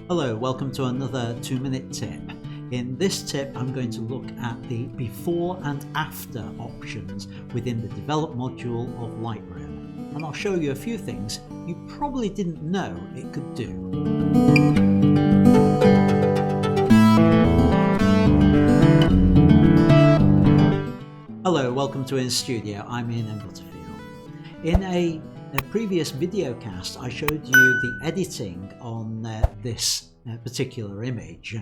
Hello, welcome to another 2-minute tip. In this tip I'm going to look at the before and after options within the develop module of Lightroom, and I'll show you a few things you probably didn't know it could do. Hello, welcome to iansstudio. I'm Ian and Butterfield. In a previous video cast I showed you the editing on this particular image.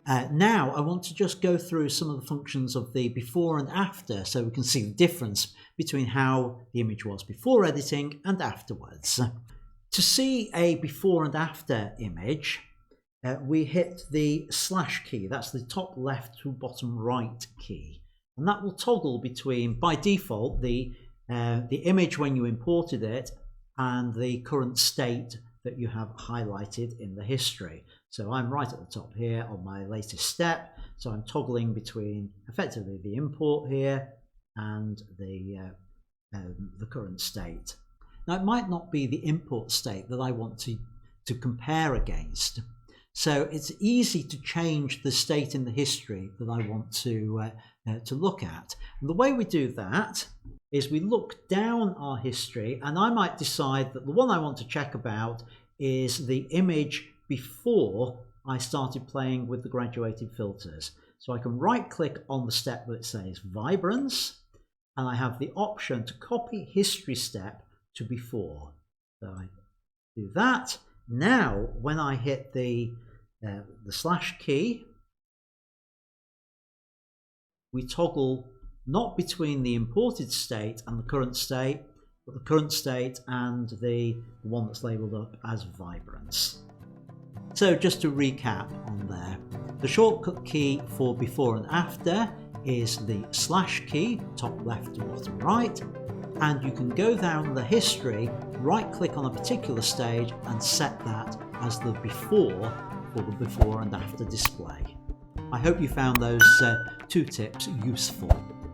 Now I want to just go through some of the functions of the before and after so we can see the difference between how the image was before editing and afterwards. To see a before and after image, we hit the slash key. That's the top left to bottom right key, and that will toggle between, by default, the image when you imported it and the current state that you have highlighted in the history. So I'm right at the top here on my latest step, so I'm toggling between effectively the import here and the current state. Now it might not be the import state that I want to compare against, so it's easy to change the state in the history that I want to look at. And the way we do that is we look down our history, and I might decide that the one I want to check about is the image before I started playing with the graduated filters. So I can right click on the step that says vibrance, and I have the option to copy history step to before. So I do that. Now when I hit the slash key, we toggle not between the imported state and the current state, but the current state and the one that's labelled up as vibrance. So just to recap on there, the shortcut key for before and after is the slash key, top left to bottom right, and you can go down the history, right click on a particular stage and set that as the before for the before and after display. I hope you found those two tips useful.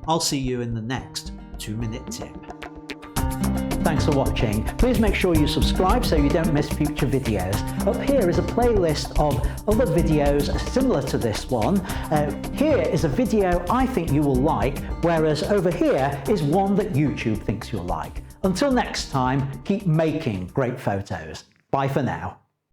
I'll see you in the next 2-minute tip. Thanks for watching. Please make sure you subscribe so you don't miss future videos. Up here is a playlist of other videos similar to this one. Here is a video I think you will like, whereas over here is one that YouTube thinks you'll like. Until next time, keep making great photos. Bye for now.